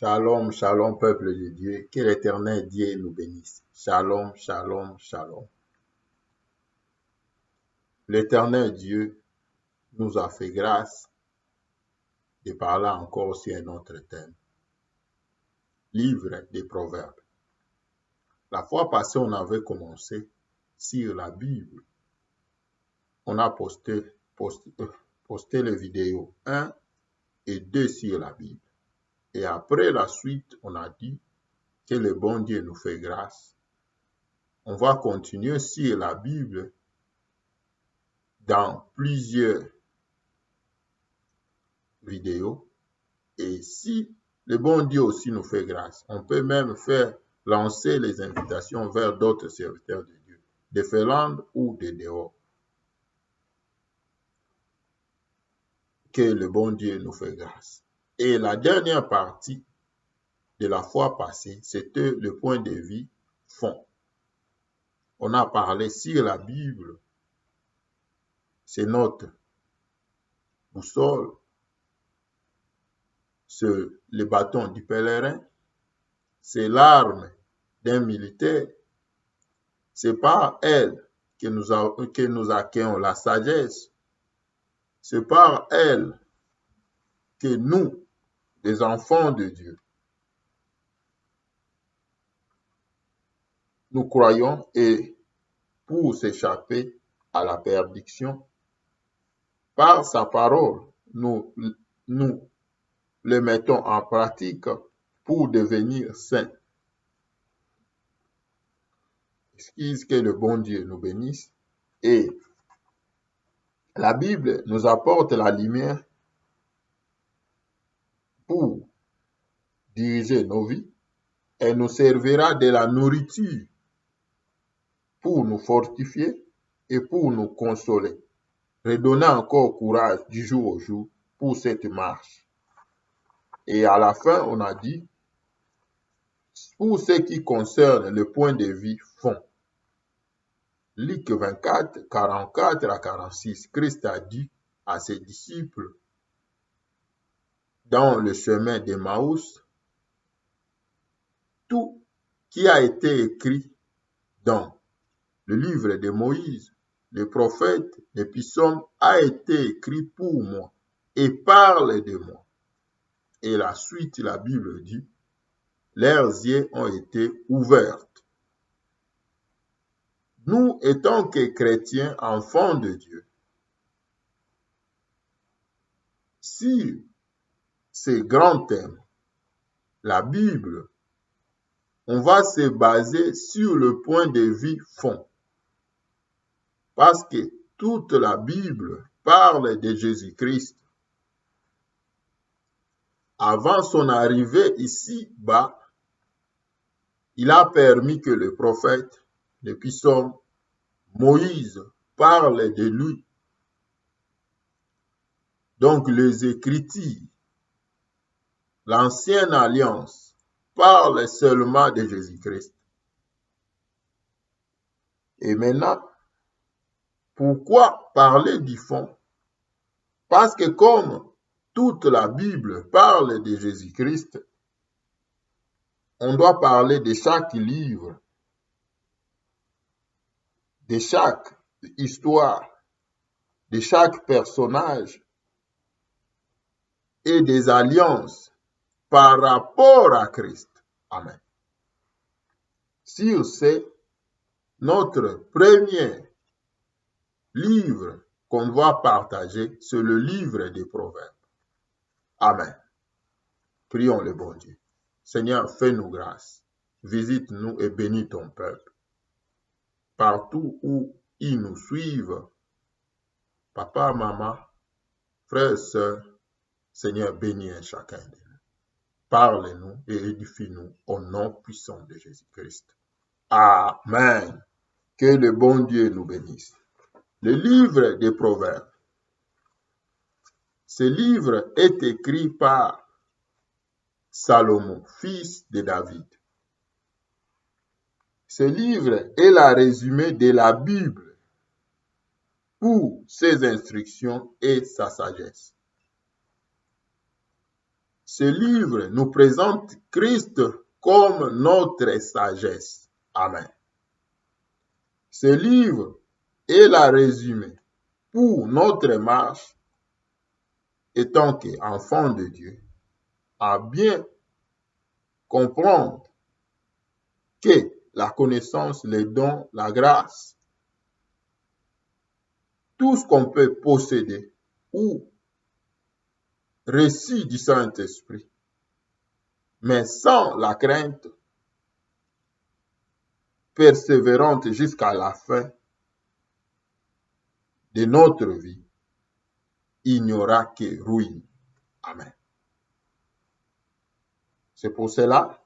Shalom, shalom, peuple de Dieu. Que l'Éternel Dieu nous bénisse. Shalom, shalom, shalom. L'Éternel Dieu nous a fait grâce de parler encore sur un autre thème. Livre des Proverbes. La fois passée, on avait commencé sur la Bible. On a posté les vidéos 1 et 2 sur la Bible. Et après la suite, on a dit que le bon Dieu nous fait grâce. On va continuer sur la Bible dans plusieurs vidéos. Et si le bon Dieu aussi nous fait grâce, on peut même faire lancer les invitations vers d'autres serviteurs de Dieu, de Finlande ou de dehors. Que le bon Dieu nous fait grâce. Et la dernière partie de la fois passée, c'était le point de vue fond. On a parlé sur la Bible, c'est notre boussole, c'est le bâton du pèlerin, c'est l'arme d'un militaire, c'est par elle que nous acquérons la sagesse, c'est par elle que nous, les enfants de Dieu, nous croyons et pour s'échapper à la perdition, par sa parole, nous le mettons en pratique pour devenir saints. Excuse que le bon Dieu nous bénisse. Et la Bible nous apporte la lumière pour diriger nos vies. Elle nous servira de la nourriture pour nous fortifier et pour nous consoler. Redonner encore courage du jour au jour pour cette marche. Et à la fin, on a dit, pour ce qui concerne le point de vue fond, Luc 24, 44 à 46, Christ a dit à ses disciples dans le chemin d'Emmaüs, tout qui a été écrit dans le livre de Moïse, le prophète, les psaumes, a été écrit pour moi et parle de moi. Et la suite, la Bible dit, leurs yeux ont été ouverts. Nous, étant que chrétiens, enfants de Dieu, si ces grands thèmes, la Bible, on va se baser sur le point de vue fond. Parce que toute la Bible parle de Jésus-Christ. Avant son arrivée ici-bas, il a permis que le prophète, le psaume, Moïse parle de lui. Donc les Écritures, l'ancienne alliance, parle seulement de Jésus-Christ. Et maintenant, pourquoi parler du fond? Parce que comme toute la Bible parle de Jésus-Christ, on doit parler de chaque livre, de chaque histoire, de chaque personnage et des alliances par rapport à Christ. Amen. Sur ce, notre premier livre qu'on doit partager, c'est le livre des Proverbes. Amen. Prions le bon Dieu. Seigneur, fais-nous grâce. Visite-nous et bénis ton peuple. Partout où ils nous suivent, papa, maman, frères, sœurs, Seigneur, bénis chacun de nous. Parle-nous et édifie-nous au nom puissant de Jésus-Christ. Amen. Que le bon Dieu nous bénisse. Le livre des Proverbes. Ce livre est écrit par Salomon, fils de David. Ce livre est le résumé de la Bible pour ses instructions et sa sagesse. ce livre nous présente Christ comme notre sagesse. Amen. Ce livre est la résumé pour notre marche, étant qu'enfant de Dieu, à bien comprendre que la connaissance, les dons, la grâce, tout ce qu'on peut posséder ou récit du Saint-Esprit, mais sans la crainte persévérante jusqu'à la fin de notre vie, il n'y aura que ruine. Amen. C'est pour cela,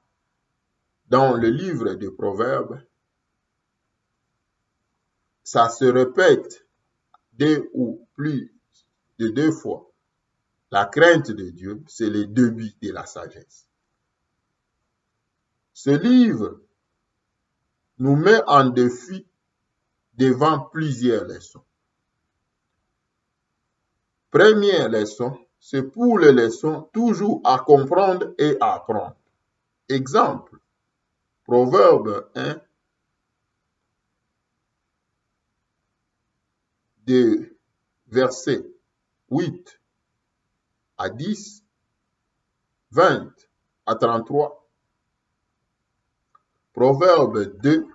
dans le livre des Proverbes, ça se répète 2 ou plus de 2 fois. La crainte de Dieu, c'est le début de la sagesse. Ce livre nous met en défi devant plusieurs leçons. Première leçon, c'est pour les leçons toujours à comprendre et à apprendre. Exemple, Proverbe 1, de versets 8 à 10, 20 à 33. Proverbe 2,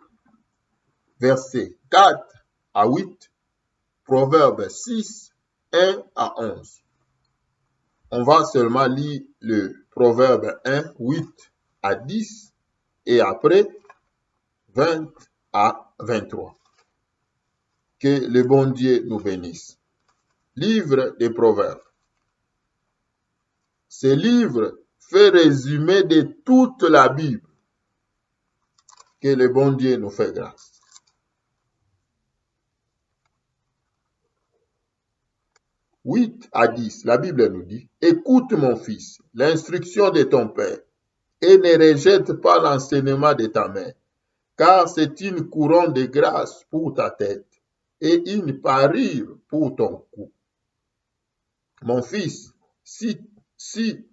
versets 4 à 8. Proverbe 6, 1 à 11. On va seulement lire le Proverbe 1, 8 à 10 et après 20 à 23. Que le bon Dieu nous bénisse. Livre des Proverbes. Ce livre fait résumé de toute la Bible. Que le bon Dieu nous fait grâce. « 8 à 10, la Bible nous dit, « Écoute mon fils, l'instruction de ton père, et ne rejette pas l'enseignement de ta mère, car c'est une couronne de grâce pour ta tête et une parure pour ton cou. Mon fils, si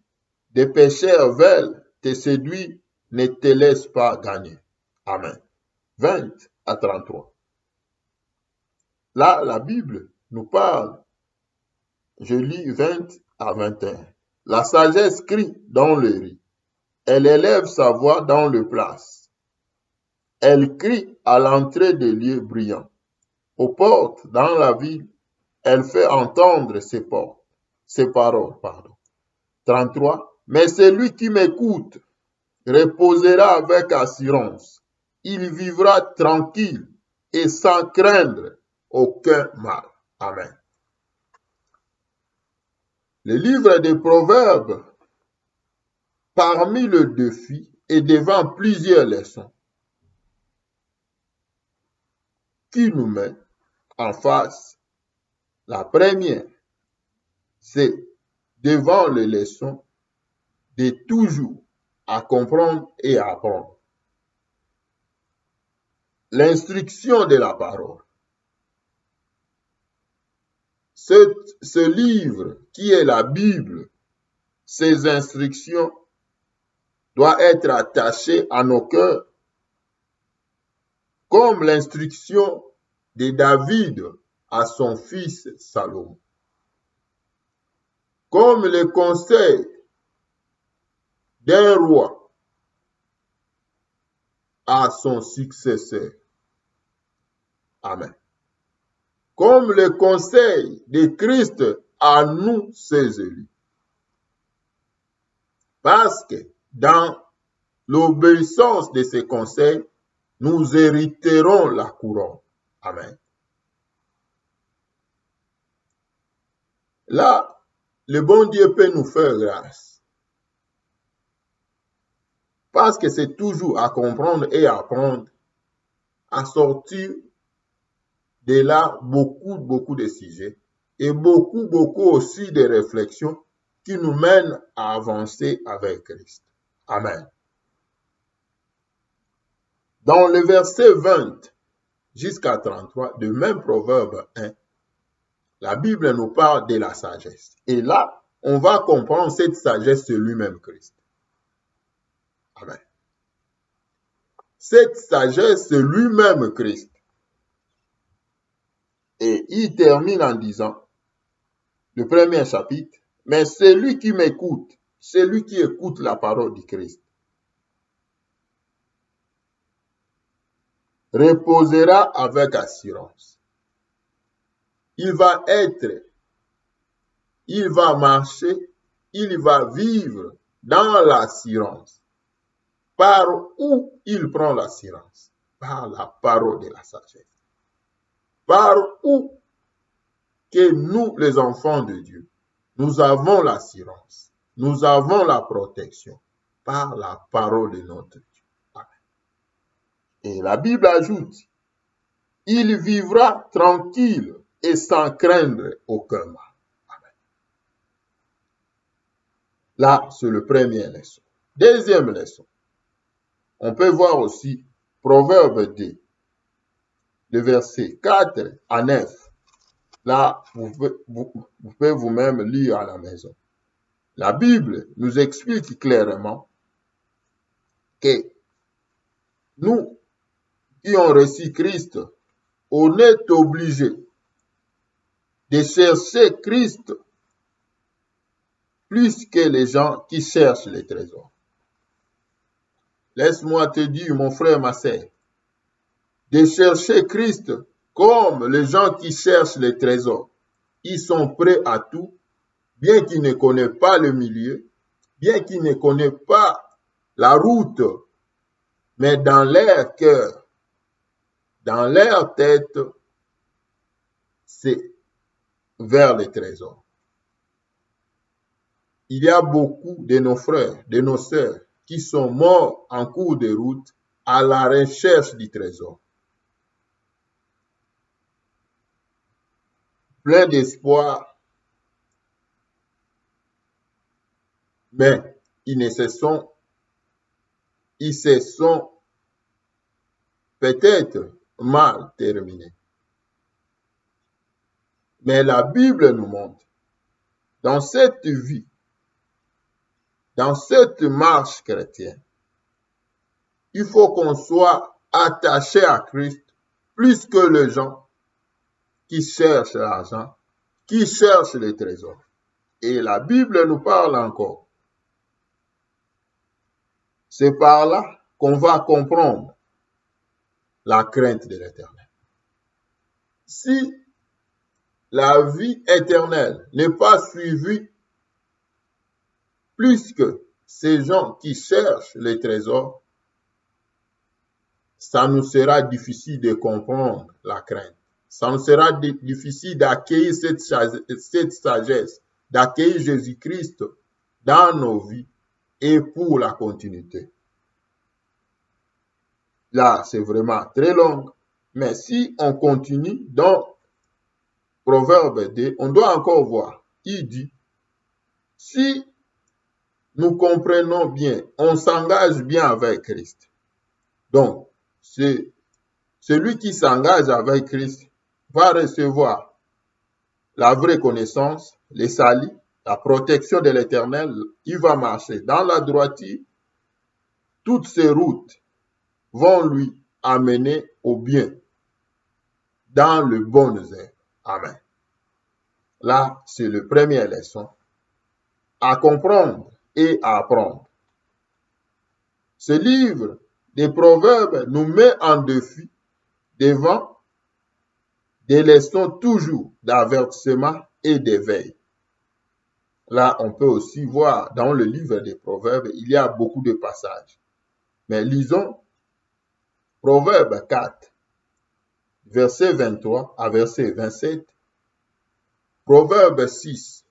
des pécheurs veulent te séduire, ne te laisse pas gagner. » Amen. 20 à 33. Là, la Bible nous parle. Je lis 20 à 21. La sagesse crie dans le riz. Elle élève sa voix dans le place. Elle crie à l'entrée des lieux brillants. Aux portes, dans la ville, elle fait entendre ses paroles. 33. Mais celui qui m'écoute reposera avec assurance. Il vivra tranquille et sans craindre aucun mal. Amen. Le livre des Proverbes, parmi le défi et devant plusieurs leçons, qui nous met en face. La première, c'est devant les leçons de toujours à comprendre et à apprendre. L'instruction de la parole. Ce livre qui est la Bible, ces instructions doivent être attachées à nos cœurs, comme l'instruction de David à son fils Salomon, comme le conseil d'un roi à son successeur. Amen. Comme le conseil de Christ à nous, ses élus. Parce que dans l'obéissance de ces conseils, nous hériterons la couronne. Amen. Là, le bon Dieu peut nous faire grâce. Parce que c'est toujours à comprendre et à apprendre, à sortir de là beaucoup de sujets et beaucoup aussi de réflexions qui nous mènent à avancer avec Christ. Amen. Dans le verset 20 jusqu'à 33 de même Proverbe 1, la Bible nous parle de la sagesse. Et là, on va comprendre cette sagesse de lui-même Christ. Amen. Cette sagesse de lui-même Christ. Et il termine en disant, le premier chapitre, mais celui qui m'écoute, celui qui écoute la parole du Christ, reposera avec assurance. Il va marcher, il va vivre dans l'assurance. Par où il prend l'assurance? Par la parole de la sagesse. Par où que nous, les enfants de Dieu, nous avons l'assurance, nous avons la protection par la parole de notre Dieu. Amen. Et la Bible ajoute, il vivra tranquille et sans craindre aucun mal. Amen. Là, c'est le premier leçon. Deuxième leçon, on peut voir aussi Proverbe 2, le verset 4 à 9. Là, vous pouvez vous-même lire à la maison. La Bible nous explique clairement que nous qui ont reçu Christ, on est obligé de chercher Christ plus que les gens qui cherchent les trésors. Laisse-moi te dire, mon frère, ma sœur, de chercher Christ comme les gens qui cherchent les trésors. Ils sont prêts à tout, bien qu'ils ne connaissent pas le milieu, bien qu'ils ne connaissent pas la route, mais dans leur cœur, dans leur tête, c'est vers les trésors. Il y a beaucoup de nos frères, de nos sœurs, qui sont morts en cours de route à la recherche du trésor. Plein d'espoir, mais ils se sont peut-être mal terminés. Mais la Bible nous montre, dans cette vie, dans cette marche chrétienne, il faut qu'on soit attaché à Christ plus que les gens qui cherchent l'argent, qui cherchent les trésors. Et la Bible nous parle encore. C'est par là qu'on va comprendre la crainte de l'Éternel. Si la vie éternelle n'est pas suivie plus que ces gens qui cherchent les trésors, ça nous sera difficile de comprendre la crainte. Ça nous sera difficile d'accueillir cette sagesse, d'accueillir Jésus-Christ dans nos vies et pour la continuité. Là, c'est vraiment très long, mais si on continue dans Proverbe 2, on doit encore voir. Il dit, si nous comprenons bien, on s'engage bien avec Christ. Donc, celui qui s'engage avec Christ va recevoir la vraie connaissance, les salis, la protection de l'Éternel. Il va marcher dans la droiture. Toutes ces routes vont lui amener au bien, dans le bon œuvre. Amen. Là, c'est le premier leçon à comprendre et à apprendre. Ce livre des Proverbes nous met en défi devant des leçons toujours d'avertissement et d'éveil. Là, on peut aussi voir dans le livre des Proverbes, il y a beaucoup de passages. Mais lisons Proverbe 4, verset 23 à verset 27, Proverbe 6,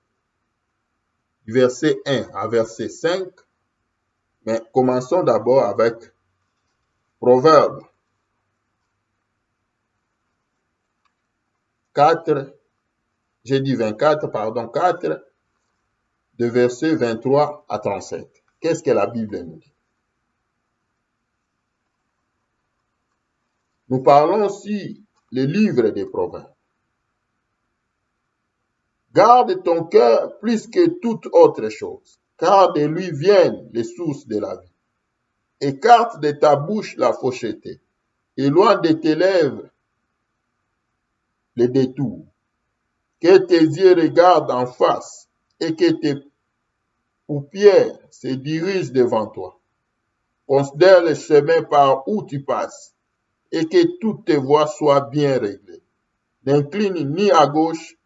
verset 1 à verset 5, mais commençons d'abord avec Proverbe 4, j'ai dit 24, pardon, 4, de verset 23 à 37. Qu'est-ce que la Bible nous dit? Nous parlons aussi les livres des Proverbes. Garde ton cœur plus que toute autre chose, car de lui viennent les sources de la vie. Écarte de ta bouche la faucheté, éloigne de tes lèvres les détours. Que tes yeux regardent en face et que tes paupières se dirigent devant toi. Considère le chemin par où tu passes et que toutes tes voies soient bien réglées. N'incline ni à gauche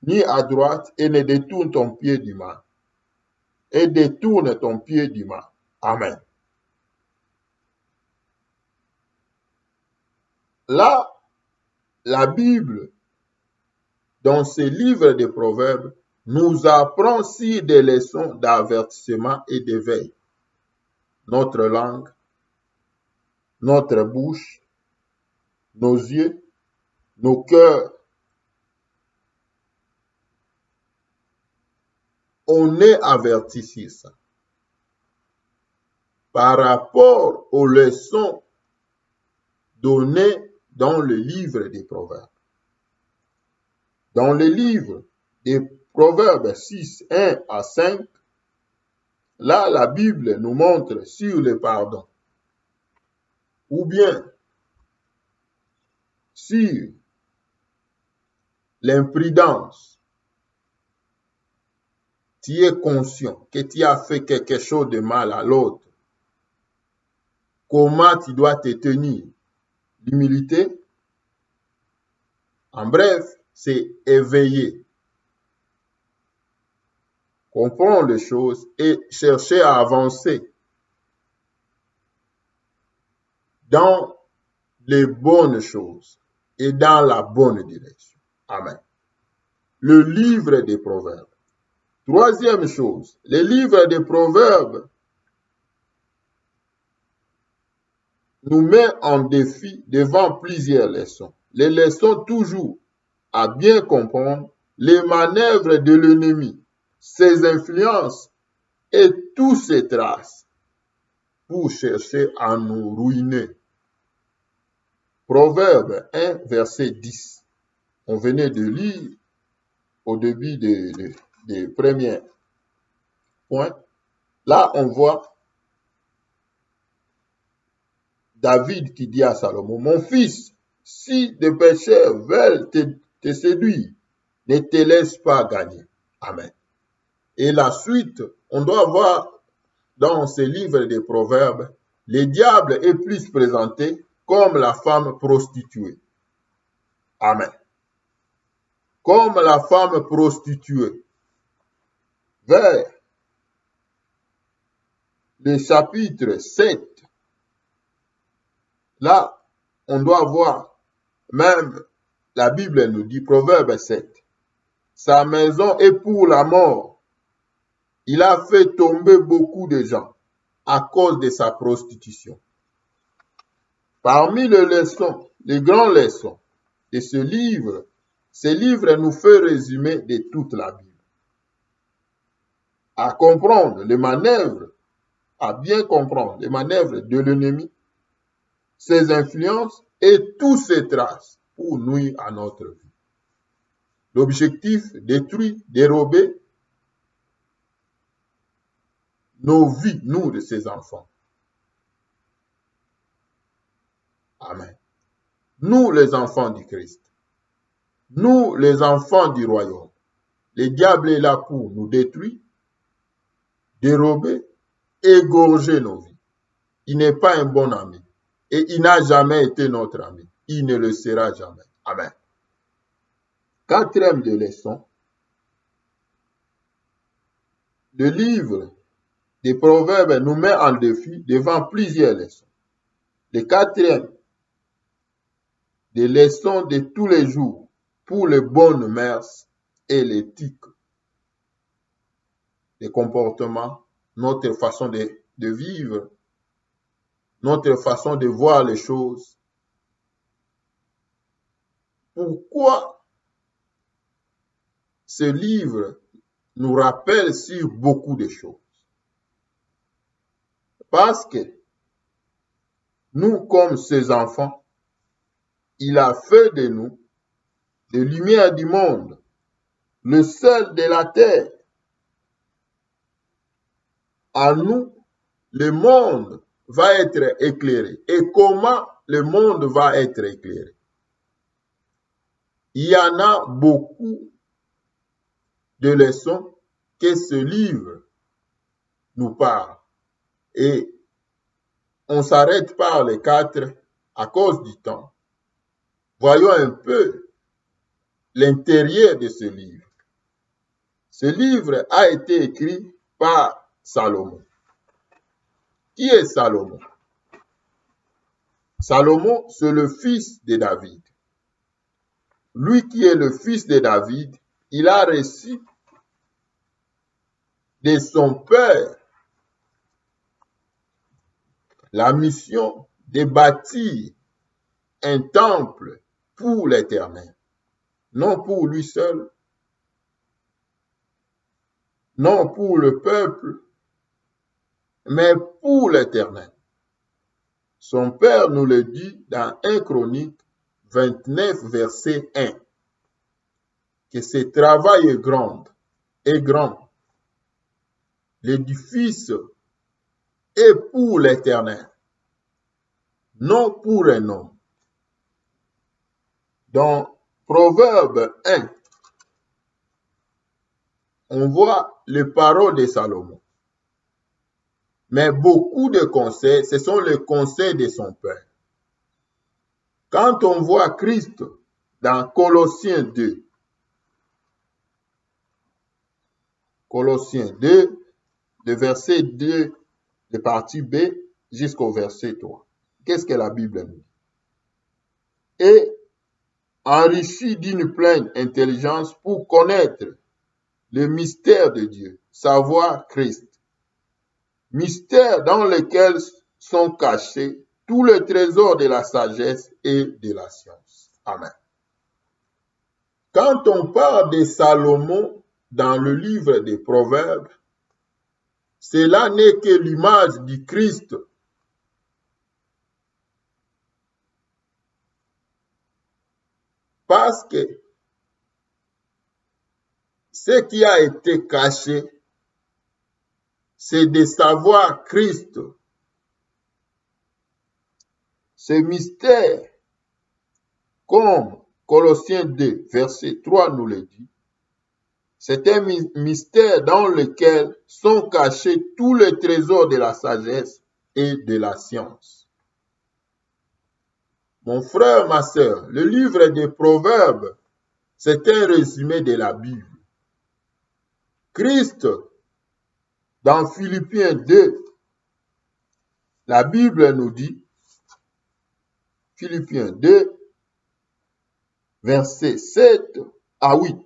ni à droite et ne détourne ton pied du mal. Et détourne ton pied du mal. Amen. Là, la Bible, dans ce livre de Proverbes, nous apprend aussi des leçons d'avertissement et d'éveil. Notre langue, notre bouche, nos yeux, nos cœurs. On est averti sur ça. Par rapport aux leçons données dans le livre des Proverbes. Dans le livre des Proverbes 6, 1 à 5, là, la Bible nous montre sur le pardon, ou bien sur l'imprudence. Tu es conscient que tu as fait quelque chose de mal à l'autre. Comment tu dois te tenir? L'humilité. En bref, c'est éveiller, comprendre les choses et chercher à avancer dans les bonnes choses et dans la bonne direction. Amen. Le livre des Proverbes. Troisième chose, le livre des Proverbes nous met en défi devant plusieurs leçons. Les leçons toujours à bien comprendre les manœuvres de l'ennemi, ses influences et tous ses traces pour chercher à nous ruiner. Proverbe 1, verset 10. On venait de lire au début des premiers points. Là, on voit David qui dit à Salomon, « Mon fils, si des pécheurs veulent te séduire, ne te laisse pas gagner. » Amen. Et la suite, on doit voir dans ce livre des Proverbes, le diable est plus présenté comme la femme prostituée. Amen. Comme la femme prostituée. Vers le chapitre 7, là, on doit voir, même la Bible nous dit, Proverbe 7, sa maison est pour la mort. Il a fait tomber beaucoup de gens à cause de sa prostitution. Parmi les leçons, les grandes leçons de ce livre nous fait résumer de toute la Bible. À comprendre les manœuvres, à bien comprendre les manœuvres de l'ennemi, ses influences et toutes ses traces pour nuire à notre vie. L'objectif, détruire, dérober nos vies, nous, de ses enfants. Amen. Nous, les enfants du Christ. Nous, les enfants du royaume. Le diable est là pour nous détruire, dérober, égorger nos vies. Il n'est pas un bon ami. Et il n'a jamais été notre ami. Il ne le sera jamais. Amen. Quatrième de leçon. Le livre des Proverbes nous met en défi devant plusieurs leçons. Le quatrième, des leçons de tous les jours pour les bonnes mœurs et l'éthique, les comportements, notre façon de vivre, notre façon de voir les choses. Pourquoi ce livre nous rappelle sur beaucoup de choses? Parce que nous, comme ses enfants, il a fait de nous des lumières du monde, le sel de la terre. En nous, le monde va être éclairé. Et comment le monde va être éclairé? Il y en a beaucoup de leçons que ce livre nous parle. Et on s'arrête par les 4 à cause du temps. Voyons un peu l'intérieur de ce livre. Ce livre a été écrit par Salomon. Qui est Salomon? Salomon, c'est le fils de David. Lui qui est le fils de David, il a reçu de son père la mission de bâtir un temple pour l'Éternel. Non pour lui seul, non pour le peuple, mais pour l'Éternel. Son père nous le dit dans 1 Chronique 29, verset 1, que ce travail est grand. L'édifice est pour l'Éternel, non pour un homme. Dans Proverbe 1, on voit les paroles de Salomon. Mais beaucoup de conseils, ce sont les conseils de son père. Quand on voit Christ dans Colossiens 2, le verset 2, de partie B jusqu'au verset 3. Qu'est-ce que la Bible nous dit? Et enrichi d'une pleine intelligence pour connaître le mystère de Dieu, savoir Christ. Mystère dans lequel sont cachés tous les trésors de la sagesse et de la science. Amen. Quand on parle de Salomon dans le livre des Proverbes, cela n'est que l'image du Christ. Parce que ce qui a été caché, c'est de savoir Christ. Ce mystère, comme Colossiens 2, verset 3 nous le dit, c'est un mystère dans lequel sont cachés tous les trésors de la sagesse et de la science. Mon frère, ma sœur, le livre des Proverbes, c'est un résumé de la Bible. Christ, dans Philippiens 2, la Bible nous dit, Philippiens 2, versets 7 à 8,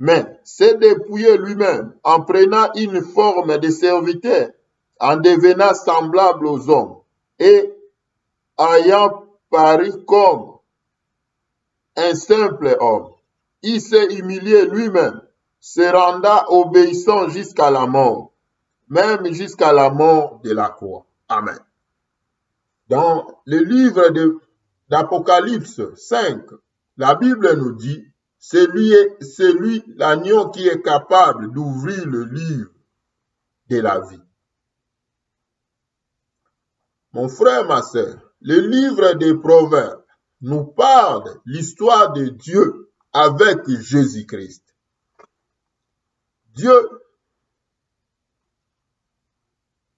mais s'est dépouillé lui-même en prenant une forme de serviteur, en devenant semblable aux hommes, et ayant paru comme un simple homme, il s'est humilié lui-même, se rendant obéissant jusqu'à la mort, même jusqu'à la mort de la croix. Amen. Dans le livre d'Apocalypse 5, la Bible nous dit, c'est lui l'agneau qui est capable d'ouvrir le livre de la vie. Mon frère, ma sœur, le livre des Proverbes nous parle de l'histoire de Dieu avec Jésus-Christ. Dieu,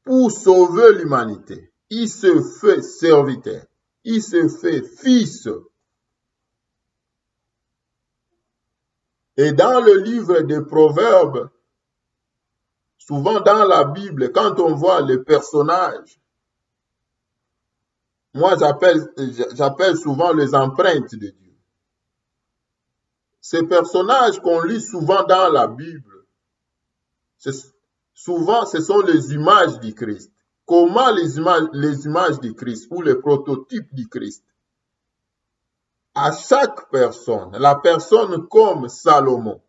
pour sauver l'humanité, il se fait serviteur, il se fait fils. Et dans le livre des Proverbes, souvent dans la Bible, quand on voit les personnages, moi j'appelle souvent les empreintes de Dieu. Ces personnages qu'on lit souvent dans la Bible, souvent ce sont les images du Christ. Comment les images du Christ ou les prototypes du Christ? À chaque personne, la personne comme Salomon,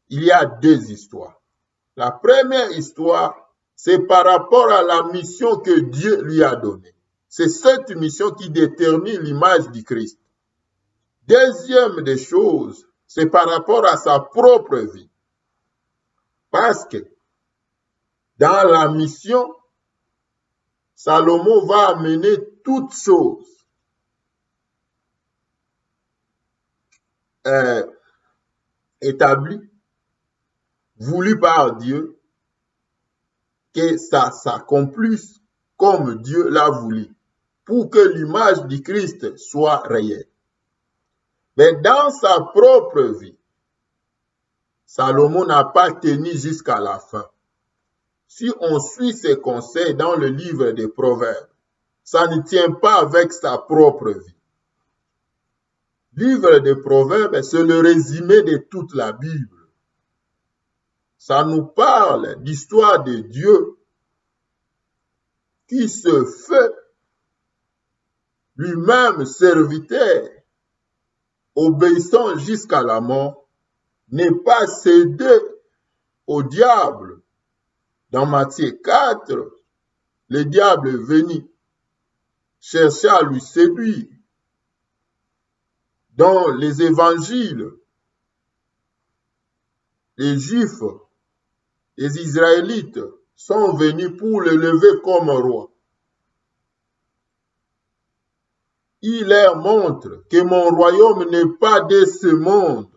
il y a 2 histoires. La première histoire, c'est par rapport à la mission que Dieu lui a donnée. C'est cette mission qui détermine l'image du Christ. Deuxième des choses, c'est par rapport à sa propre vie. Parce que dans la mission, Salomon va amener toutes choses établies, voulues par Dieu, que ça s'accomplisse comme Dieu l'a voulu, pour que l'image du Christ soit réelle. Mais dans sa propre vie, Salomon n'a pas tenu jusqu'à la fin. Si on suit ses conseils dans le livre des Proverbes, ça ne tient pas avec sa propre vie. Livre des Proverbes, c'est le résumé de toute la Bible. Ça nous parle d'histoire de Dieu qui se fait lui-même serviteur, obéissant jusqu'à la mort, n'est pas cédé au diable. Dans Matthieu 4, le diable est venu chercher à lui séduire. Dans les évangiles, les Juifs, les Israélites sont venus pour le lever comme roi. Il leur montre que mon royaume n'est pas de ce monde.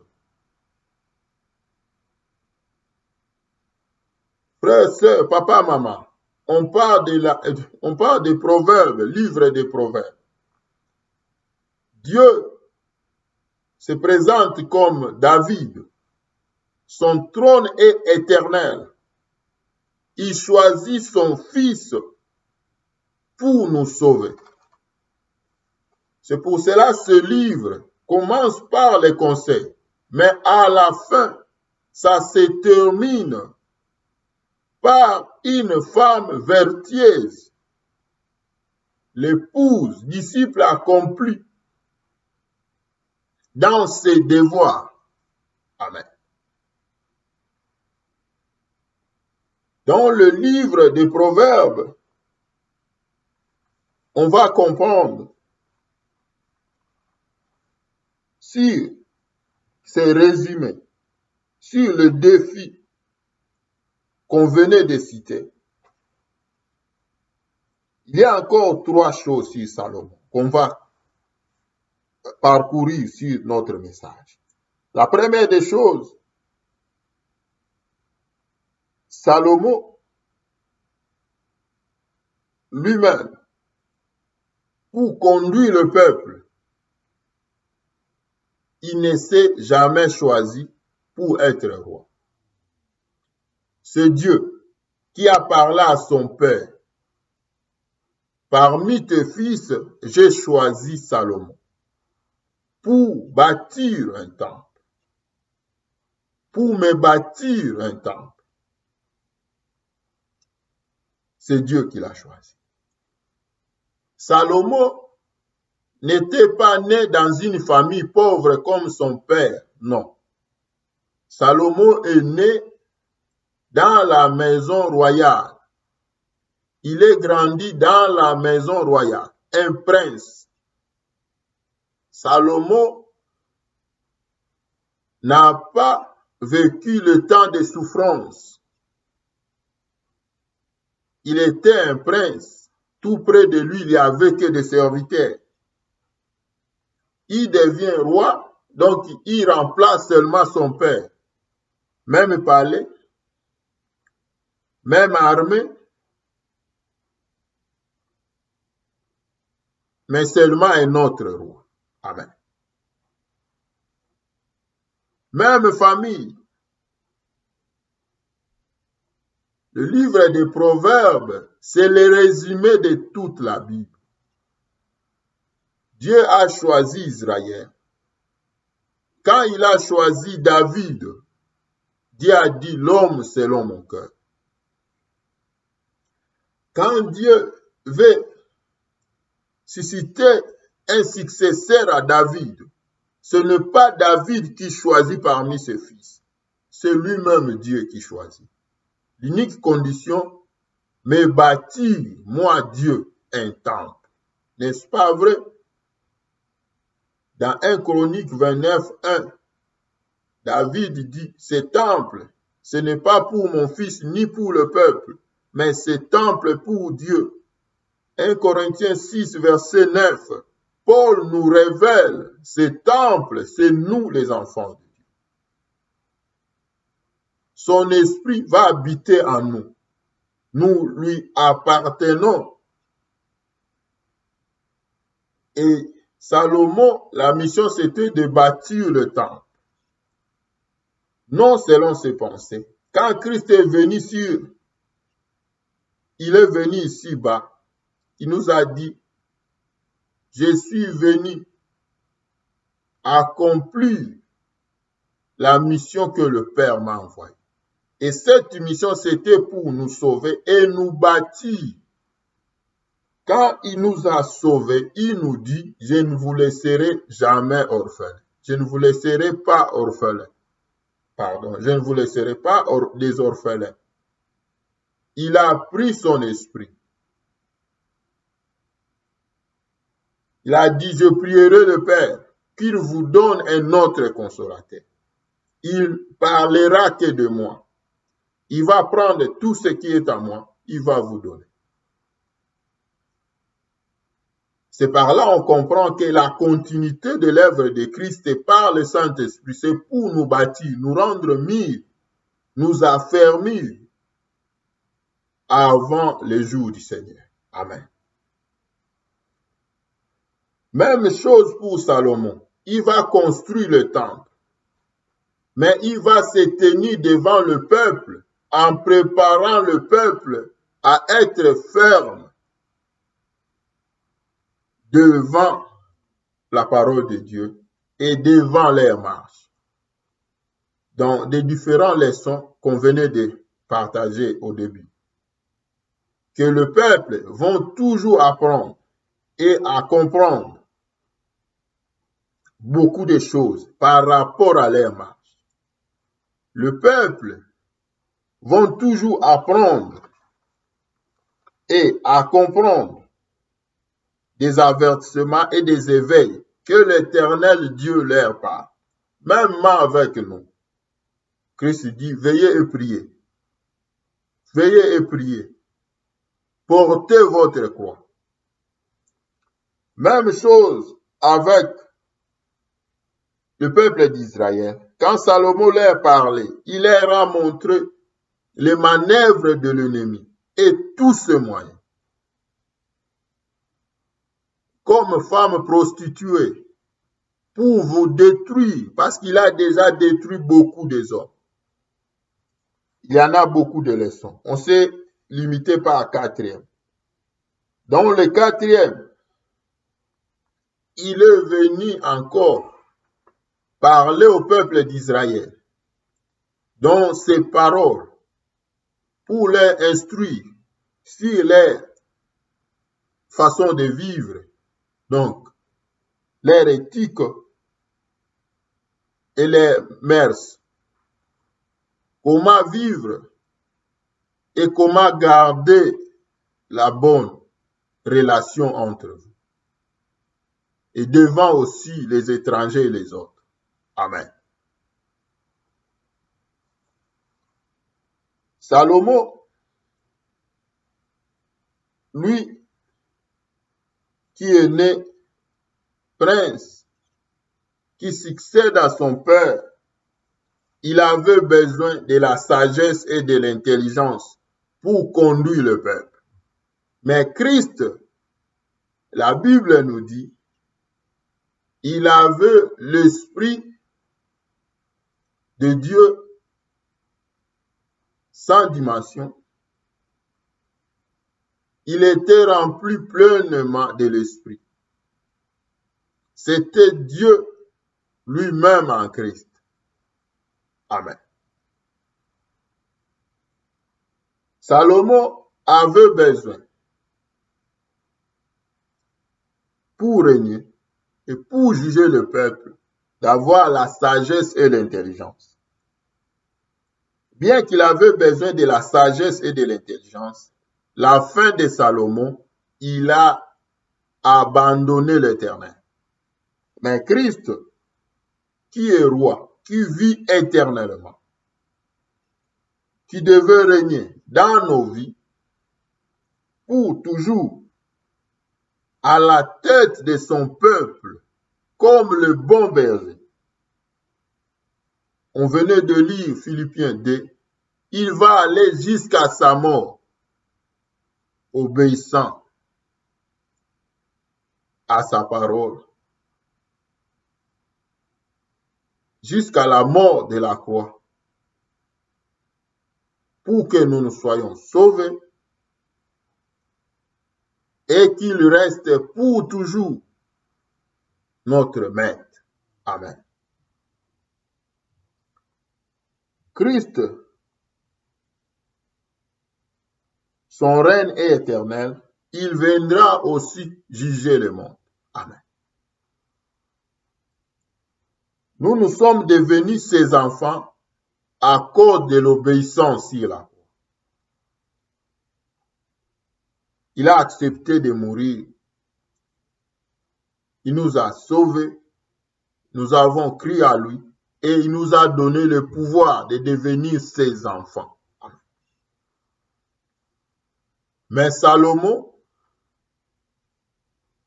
Frères, sœurs, papa, maman, on parle des proverbes, livre des proverbes. Dieu se présente comme David. Son trône est éternel. Il choisit son fils pour nous sauver. C'est pour cela que ce livre commence par les conseils, mais à la fin, ça se termine par une femme vertueuse, l'épouse, disciple accompli dans ses devoirs. Amen. Dans le livre des Proverbes, on va comprendre sur ces résumés, sur le défi qu'on venait de citer. Il y a encore 3 choses sur Salomon qu'on va parcourir sur notre message. La première des choses, Salomon lui-même, pour conduire le peuple, il ne s'est jamais choisi pour être roi. C'est Dieu qui a parlé à son père. Parmi tes fils, j'ai choisi Salomon pour bâtir un temple, pour me bâtir un temple. C'est Dieu qui l'a choisi. Salomon n'était pas né dans une famille pauvre comme son père, non. Salomon est né dans la maison royale. Il est grandi dans la maison royale, un prince. Salomon n'a pas vécu le temps de souffrance. Il était un prince. Tout près de lui, il n'y avait que des serviteurs. Il devient roi, donc il remplace seulement son père. Même palais, même armée, mais seulement un autre roi. Amen. Même famille. Le livre des Proverbes, c'est le résumé de toute la Bible. Dieu a choisi Israël. Quand il a choisi David, Dieu a dit l'homme selon mon cœur. Quand Dieu veut susciter un successeur à David, ce n'est pas David qui choisit parmi ses fils. C'est lui-même Dieu qui choisit. L'unique condition, me bâtir, moi Dieu, un temple. N'est-ce pas vrai? Dans 1 Chronique 29, 1, David dit, ce temple, ce n'est pas pour mon fils ni pour le peuple, mais ce temple pour Dieu. 1 Corinthiens 6, verset 9, Paul nous révèle, ce temple, c'est nous les enfants de Dieu. Son esprit va habiter en nous. Nous lui appartenons. Et Salomon, la mission, c'était de bâtir le temple. Non selon ses pensées. Quand Christ est venu il est venu ici-bas, il nous a dit, je suis venu accomplir la mission que le Père m'a envoyée. Et cette mission, c'était pour nous sauver et nous bâtir. Quand il nous a sauvés, il nous dit, je ne vous laisserai jamais orphelins. Je ne vous laisserai pas orphelins. Pardon, je ne vous laisserai pas des orphelins. Il a pris son esprit. Il a dit, je prierai le Père qu'il vous donne un autre consolateur. Il parlera que de moi. Il va prendre tout ce qui est à moi, il va vous donner. C'est par là qu'on comprend que la continuité de l'œuvre de Christ est par le Saint-Esprit. C'est pour nous bâtir, nous rendre mûrs, nous affermir avant le jour du Seigneur. Amen. Même chose pour Salomon. Il va construire le temple. Mais il va se tenir devant le peuple en préparant le peuple à être ferme devant la parole de Dieu et devant leur marche. Dans des différentes leçons qu'on venait de partager au début. Que le peuple va toujours apprendre et à comprendre beaucoup de choses par rapport à leur marche. Le peuple va toujours apprendre et à comprendre des avertissements et des éveils que l'Éternel Dieu leur parle, même avec nous. Christ dit, veillez et priez. Veillez et priez. Portez votre croix. Même chose avec le peuple d'Israël. Quand Salomon leur parlait, il leur a montré les manœuvres de l'ennemi et tous ses moyens. Comme femme prostituée, pour vous détruire, parce qu'il a déjà détruit beaucoup des hommes. Il y en a beaucoup de leçons. On s'est limité par 4e. Dans le 4e, il est venu encore parler au peuple d'Israël, dans ses paroles, pour les instruire sur leur façon de vivre, donc leur éthique et les mœurs. Comment vivre et comment garder la bonne relation entre vous. Et devant aussi les étrangers et les autres. Amen. Salomon, lui, qui est né prince, qui succède à son père, il avait besoin de la sagesse et de l'intelligence pour conduire le peuple. Mais Christ, la Bible nous dit, il avait l'esprit de Dieu sans dimension. Il était rempli pleinement de l'esprit. C'était Dieu lui-même en Christ. Amen. Salomon avait besoin, pour régner et pour juger le peuple, d'avoir la sagesse et l'intelligence. Bien qu'il avait besoin de la sagesse et de l'intelligence, la fin de Salomon, il a abandonné l'Éternel. Mais Christ, qui est roi, qui vit éternellement, qui devait régner dans nos vies pour toujours, à la tête de son peuple, comme le bon berger. On venait de lire Philippiens 2, il va aller jusqu'à sa mort, obéissant à sa parole, jusqu'à la mort de la croix, pour que nous soyons sauvés et qu'il reste pour toujours notre maître. Amen. Christ, son règne est éternel, il viendra aussi juger le monde. Amen. Nous sommes devenus ses enfants à cause de l'obéissance sur la croix. Il a accepté de mourir. Il nous a sauvés. Nous avons crié à lui et il nous a donné le pouvoir de devenir ses enfants. Amen. Mais Salomon,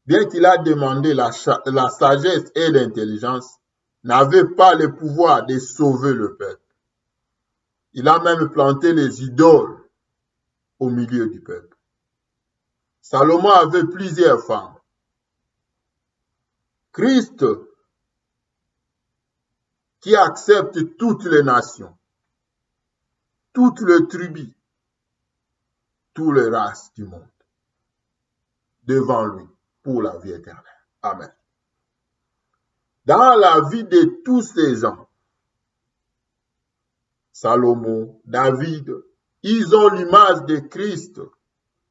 bien qu'il a demandé la sagesse et l'intelligence, n'avait pas le pouvoir de sauver le peuple. Il a même planté les idoles au milieu du peuple. Salomon avait plusieurs femmes. Christ, qui accepte toutes les nations, toutes les tribus, toutes les races du monde, devant lui, pour la vie éternelle. Amen. Dans la vie de tous ces gens, Salomon, David, ils ont l'image de Christ.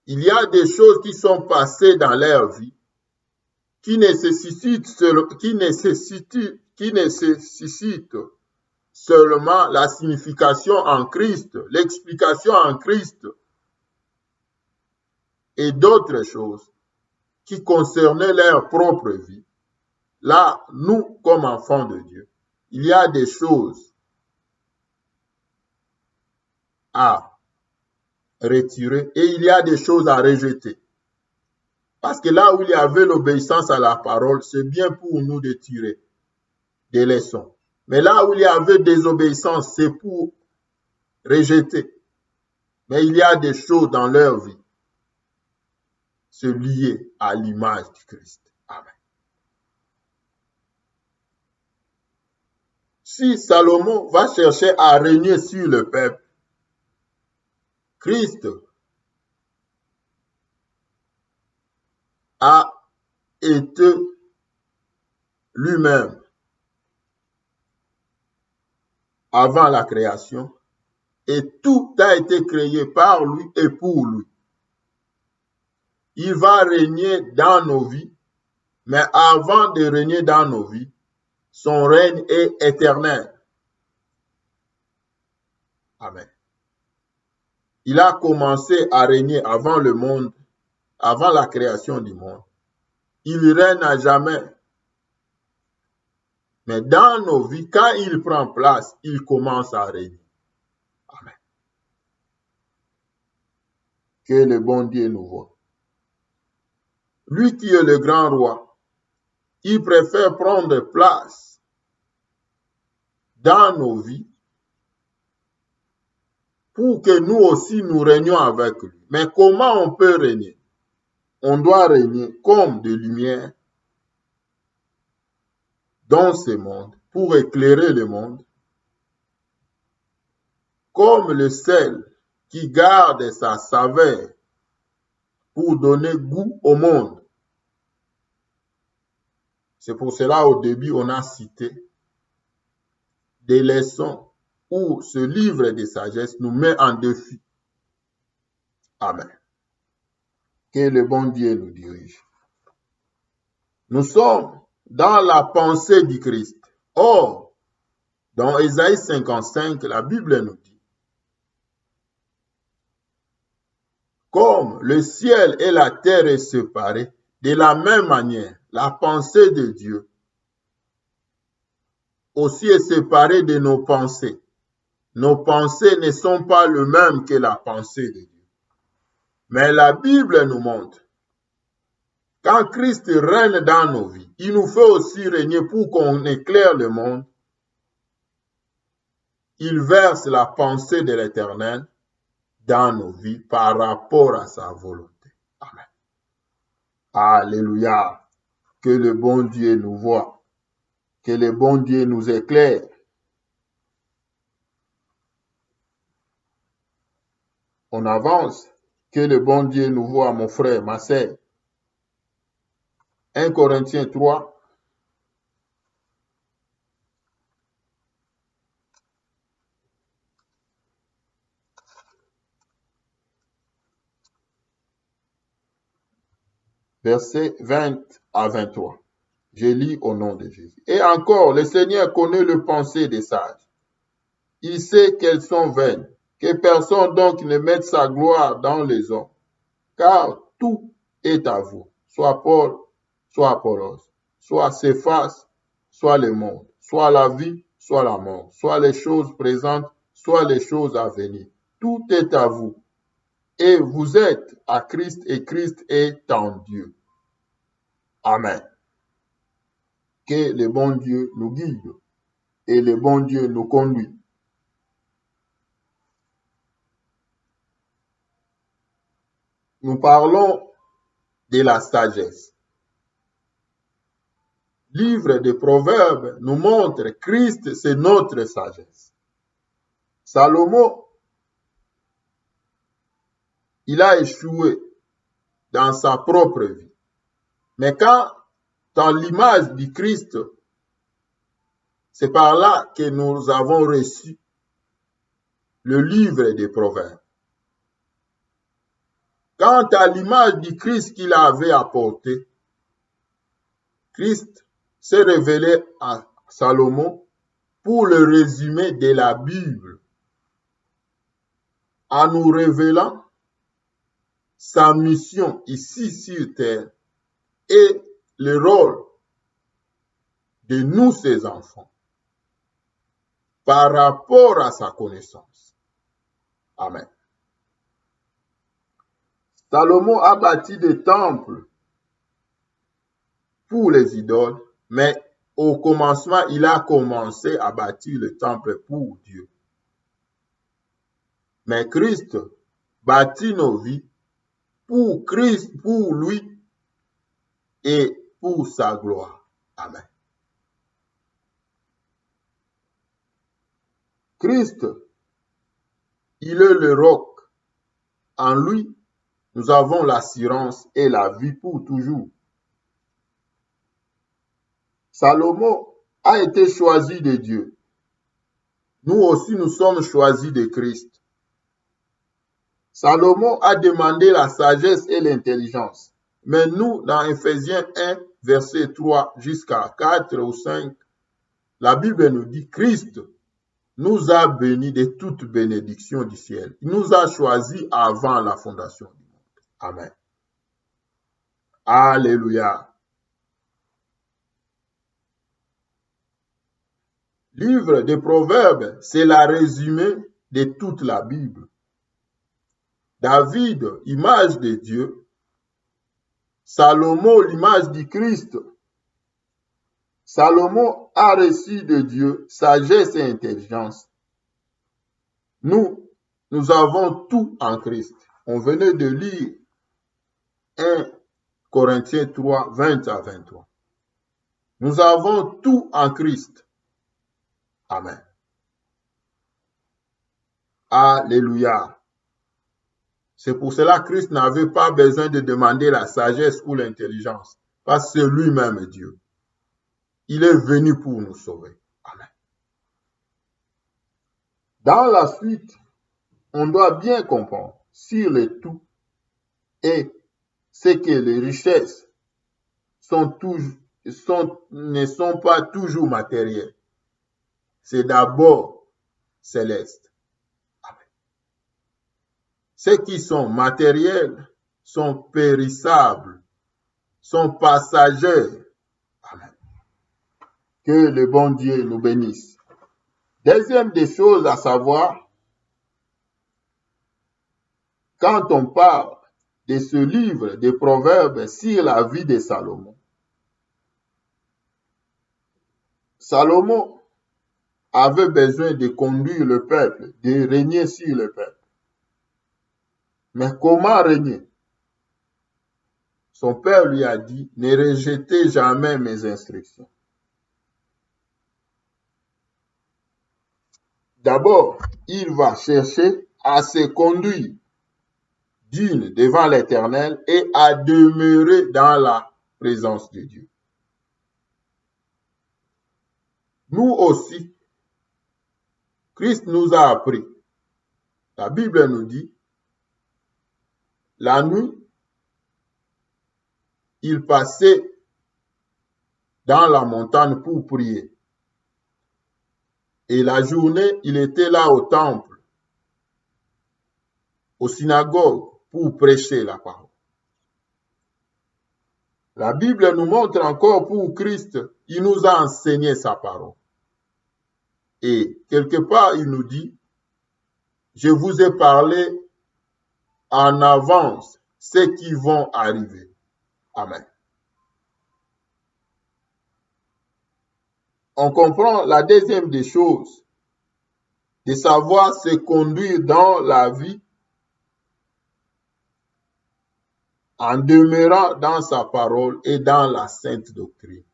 Il y a des choses qui sont passées dans leur vie qui nécessitent seulement la signification en Christ, l'explication en Christ et d'autres choses qui concernaient leur propre vie. Là, nous, comme enfants de Dieu, il y a des choses à retirer et il y a des choses à rejeter. Parce que là où il y avait l'obéissance à la parole, c'est bien pour nous de tirer des leçons. Mais là où il y avait désobéissance, c'est pour rejeter. Mais il y a des choses dans leur vie se lier à l'image du Christ. Amen. Si Salomon va chercher à régner sur le peuple, Christ a été lui-même avant la création et tout a été créé par lui et pour lui. Il va régner dans nos vies, mais avant de régner dans nos vies, son règne est éternel. Amen. Il a commencé à régner avant le monde, avant la création du monde. Il règne à jamais. Mais dans nos vies, quand il prend place, il commence à régner. Amen. Que le bon Dieu nous voie. Lui qui est le grand roi, il préfère prendre place dans nos vies pour que nous aussi nous régnions avec lui. Mais comment on peut régner? On doit régner comme de lumière dans ce monde pour éclairer le monde, comme le sel qui garde sa saveur pour donner goût au monde. C'est pour cela au début on a cité des leçons où ce livre de sagesse nous met en défi. Amen. Que le bon Dieu nous dirige. Nous sommes dans la pensée du Christ. Or, dans Ésaïe 55, la Bible nous dit, comme le ciel et la terre est séparés, de la même manière, la pensée de Dieu aussi est séparé de nos pensées. Nos pensées ne sont pas les mêmes que la pensée de Dieu. Mais la Bible nous montre, quand Christ règne dans nos vies, il nous fait aussi régner pour qu'on éclaire le monde. Il verse la pensée de l'Éternel dans nos vies par rapport à sa volonté. Amen. Alléluia. Que le bon Dieu nous voie. Que le bon Dieu nous éclaire. On avance. Que le bon Dieu nous voie, mon frère, ma sœur. 1 Corinthiens 3. Versets 20 à 23. Je lis au nom de Jésus. Et encore, le Seigneur connaît les pensées des sages. Il sait qu'elles sont vaines. Que personne donc ne mette sa gloire dans les hommes. Car tout est à vous. Soit Paul, soit Apollos, soit Céphas, soit le monde, soit la vie, soit la mort, soit les choses présentes, soit les choses à venir. Tout est à vous. Et vous êtes à Christ et Christ est en Dieu. Amen. Que le bon Dieu nous guide et le bon Dieu nous conduit. Nous parlons de la sagesse. Livre des Proverbes nous montre Christ, c'est notre sagesse. Salomon, il a échoué dans sa propre vie. Mais quand dans l'image du Christ, c'est par là que nous avons reçu le livre des Proverbes. Quant à l'image du Christ qu'il avait apporté, Christ s'est révélé à Salomon pour le résumé de la Bible, en nous révélant sa mission ici sur terre et le rôle de nous, ses enfants, par rapport à sa connaissance. Amen. Salomon a bâti des temples pour les idoles, mais au commencement, il a commencé à bâtir le temple pour Dieu. Mais Christ bâtit nos vies pour Christ, pour lui et pour sa gloire. Amen. Christ, il est le roc. En lui, nous avons l'assurance et la vie pour toujours. Salomon a été choisi de Dieu. Nous aussi, nous sommes choisis de Christ. Salomon a demandé la sagesse et l'intelligence. Mais nous, dans Éphésiens 1, verset 3 jusqu'à 4 ou 5, la Bible nous dit Christ nous a bénis de toute bénédiction du ciel. Il nous a choisis avant la fondation du monde. Amen. Alléluia. Livre des Proverbes, c'est la résumé de toute la Bible. David, image de Dieu. Salomon, l'image du Christ. Salomon a reçu de Dieu sagesse et intelligence. Nous avons tout en Christ. On venait de lire 1 Corinthiens 3, 20 à 23. Nous avons tout en Christ. Amen. Alléluia. C'est pour cela que Christ n'avait pas besoin de demander la sagesse ou l'intelligence, parce que c'est lui-même Dieu. Il est venu pour nous sauver. Amen. Dans la suite, on doit bien comprendre sur le tout et c'est que les richesses ne sont pas toujours matérielles. C'est d'abord céleste. Amen. Ceux qui sont matériels sont périssables, sont passagers. Amen. Que le bon Dieu nous bénisse. Deuxième des choses à savoir, quand on parle de ce livre des Proverbes sur la vie de Salomon, Salomon avait besoin de conduire le peuple, de régner sur le peuple. Mais comment régner? Son père lui a dit, ne rejetez jamais mes instructions. D'abord, il va chercher à se conduire digne devant l'Éternel et à demeurer dans la présence de Dieu. Nous aussi, Christ nous a appris. La Bible nous dit, la nuit, il passait dans la montagne pour prier. Et la journée, il était là au temple, aux synagogues, pour prêcher la parole. La Bible nous montre encore pour Christ, il nous a enseigné sa parole. Et quelque part, il nous dit, je vous ai parlé en avance ceux qui vont arriver. Amen. On comprend la deuxième des choses, de savoir se conduire dans la vie en demeurant dans sa parole et dans la sainte doctrine.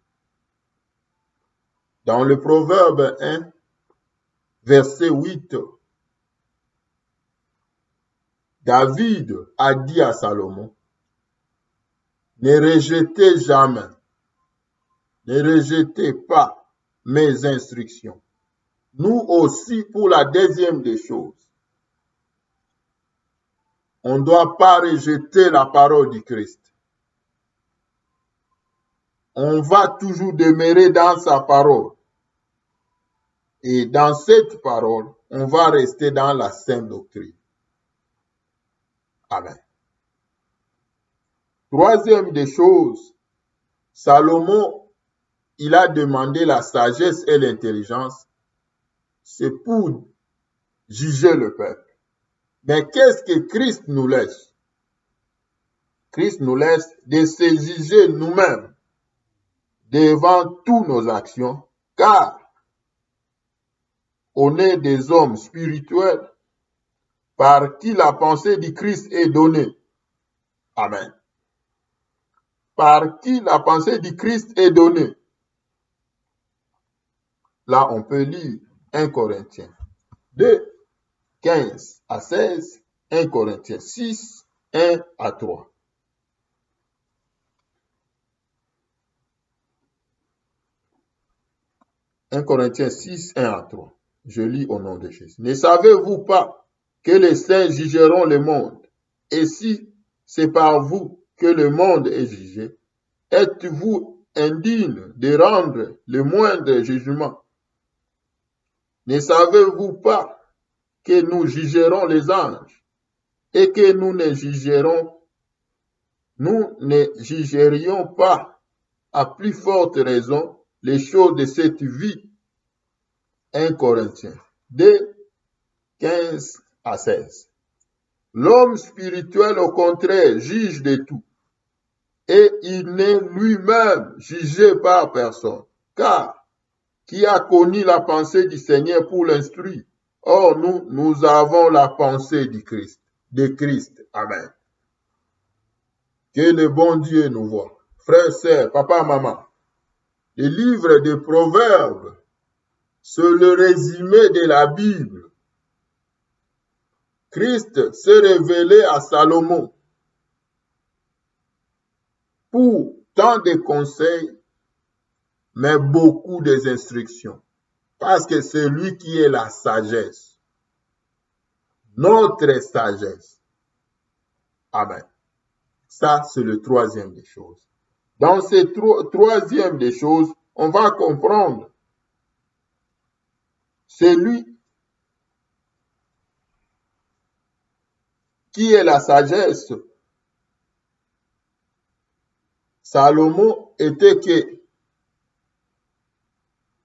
Dans le Proverbe 1, verset 8, David a dit à Salomon, ne rejetez jamais, ne rejetez pas mes instructions. Nous aussi, pour la deuxième des choses, on ne doit pas rejeter la parole du Christ. On va toujours demeurer dans sa parole. Et dans cette parole, on va rester dans la sainte doctrine. Amen. Troisième des choses, Salomon, il a demandé la sagesse et l'intelligence. C'est pour juger le peuple. Mais qu'est-ce que Christ nous laisse? Christ nous laisse de se juger nous-mêmes devant toutes nos actions, car on est des hommes spirituels par qui la pensée du Christ est donnée. Amen. Par qui la pensée du Christ est donnée. Là, on peut lire 1 Corinthiens 2, 15 à 16, 1 Corinthiens 6, 1 à 3. « 1 Corinthiens 6, 1 à 3. Je lis au nom de Jésus. « Ne savez-vous pas que les saints jugeront le monde? Et si c'est par vous que le monde est jugé, êtes-vous indigne de rendre le moindre jugement? Ne savez-vous pas que nous jugerons les anges et que nous ne jugerions pas à plus forte raison les choses de cette vie? » 1 Corinthiens 2, 15 à 16. L'homme spirituel, au contraire, juge de tout, et il n'est lui-même jugé par personne, car qui a connu la pensée du Seigneur pour l'instruire? Or, nous avons la pensée de Christ. Amen. Que le bon Dieu nous voie. Frères, sœurs, papa, maman, le livre des Proverbes, c'est le résumé de la Bible. Christ s'est révélé à Salomon pour tant de conseils, mais beaucoup des instructions. Parce que c'est lui qui est la sagesse. Notre sagesse. Amen. Ça, c'est le troisième des choses. Dans ce troisième des choses, on va comprendre. C'est lui qui est la sagesse. Salomon était que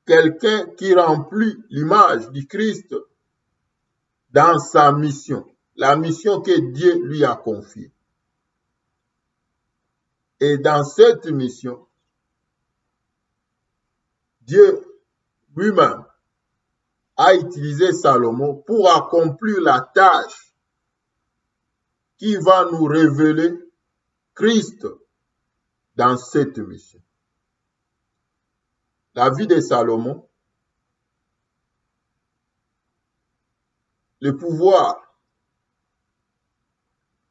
quelqu'un qui remplit l'image du Christ dans sa mission, la mission que Dieu lui a confiée. Et dans cette mission, Dieu lui-même a utilisé Salomon pour accomplir la tâche qui va nous révéler Christ dans cette mission. La vie de Salomon, le pouvoir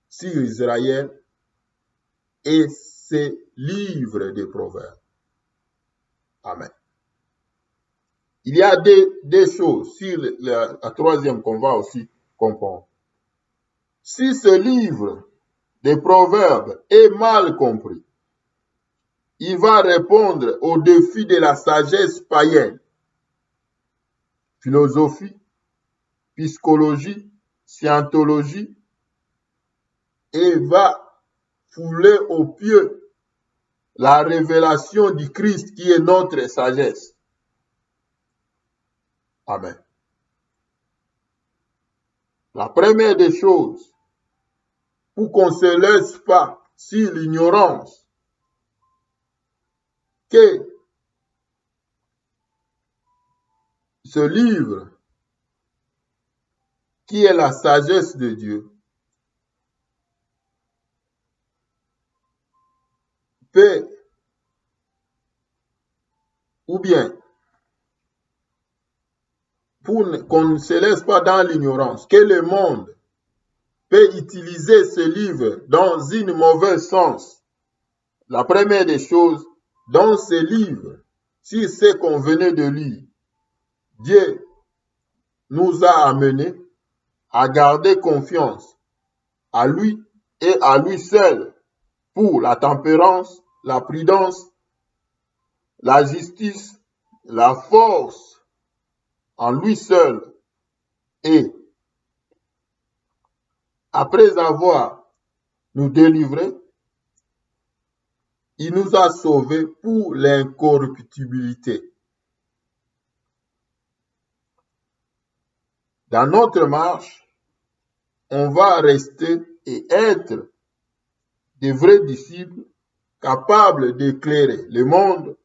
sur Israël et ses livres de proverbes. Amen. Il y a des choses sur la troisième qu'on va aussi comprendre. Si ce livre des proverbes est mal compris, il va répondre aux défis de la sagesse païenne, philosophie, psychologie, scientologie, et va fouler aux pieds la révélation du Christ qui est notre sagesse. Amen. La première des choses, pour qu'on ne se laisse pas sur l'ignorance, que ce livre, qui est la sagesse de Dieu, peut, ou bien, pour qu'on ne se laisse pas dans l'ignorance, que le monde peut utiliser ce livre dans une mauvaise sens. La première des choses, dans ce livre, si c'est qu'on venait de lire, Dieu nous a amenés à garder confiance à lui et à lui seul pour la tempérance, la prudence, la justice, la force en lui seul. Et après avoir nous délivré, il nous a sauvés pour l'incorruptibilité. Dans notre marche, on va rester et être des vrais disciples capables d'éclairer le monde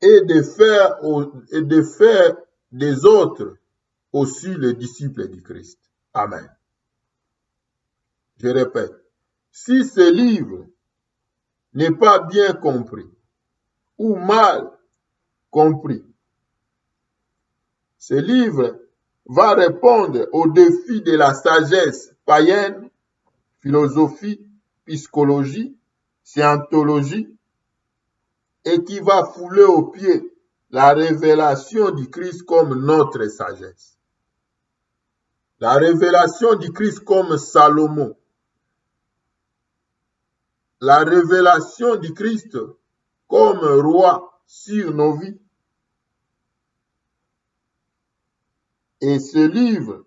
et de faire des autres aussi les disciples du Christ. Amen. Je répète, si ce livre n'est pas bien compris ou mal compris, ce livre va répondre aux défis de la sagesse païenne, philosophie, psychologie, scientologie, et qui va fouler aux pieds la révélation du Christ comme notre sagesse. La révélation du Christ comme Salomon. La révélation du Christ comme roi sur nos vies. Et ce livre,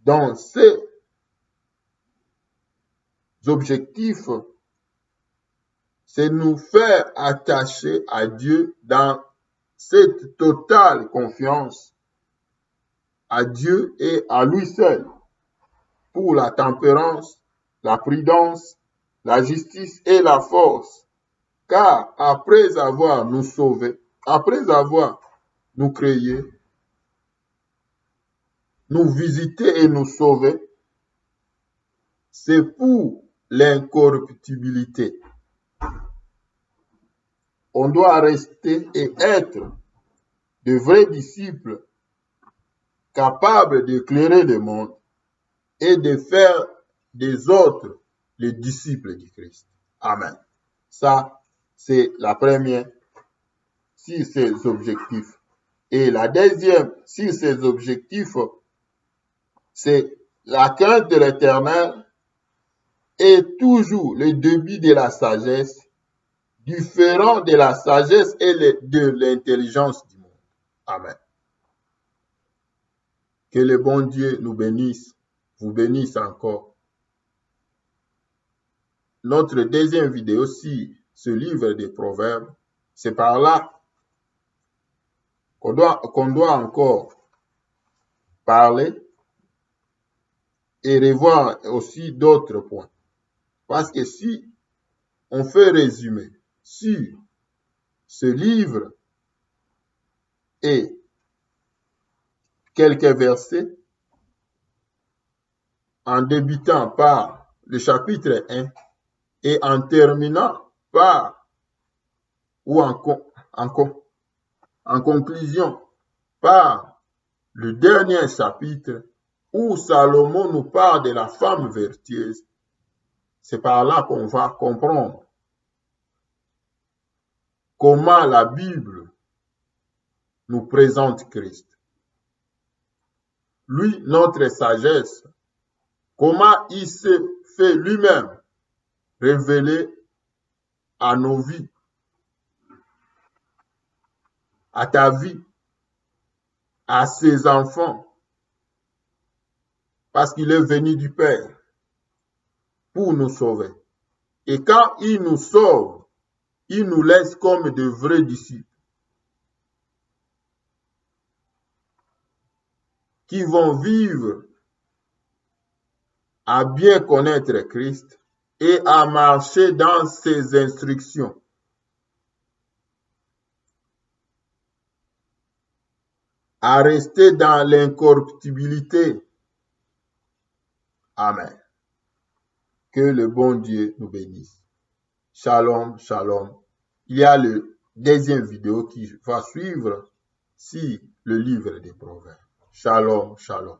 dans ses objectifs, c'est nous faire attacher à Dieu dans cette totale confiance à Dieu et à lui seul pour la tempérance, la prudence, la justice et la force. Car après avoir nous sauvés, après avoir nous créés, nous visiter et nous sauver, c'est pour l'incorruptibilité. On doit rester et être de vrais disciples capables d'éclairer le monde et de faire des autres les disciples du Christ. Amen. Ça, c'est la première sur ces objectifs. Et la deuxième sur ces objectifs, c'est la crainte de l'Éternel est toujours le début de la sagesse, différent de la sagesse et de l'intelligence du monde. Amen. Que le bon Dieu nous bénisse, vous bénisse encore. Notre deuxième vidéo sur ce livre des Proverbes, c'est par là qu'on doit encore parler et revoir aussi d'autres points. Parce que si on fait résumer sur ce livre et quelques versets, en débutant par le chapitre 1 et en terminant par ou en conclusion par le dernier chapitre où Salomon nous parle de la femme vertueuse, c'est par là qu'on va comprendre comment la Bible nous présente Christ. Lui, notre sagesse, comment il s'est fait lui-même révéler à nos vies, à ta vie, à ses enfants, parce qu'il est venu du Père pour nous sauver. Et quand il nous sauve, il nous laisse comme de vrais disciples qui vont vivre à bien connaître Christ et à marcher dans ses instructions. À rester dans l'incorruptibilité. Amen. Que le bon Dieu nous bénisse. Shalom, shalom. Il y a le deuxième vidéo qui va suivre sur le livre des Proverbes. Shalom, shalom.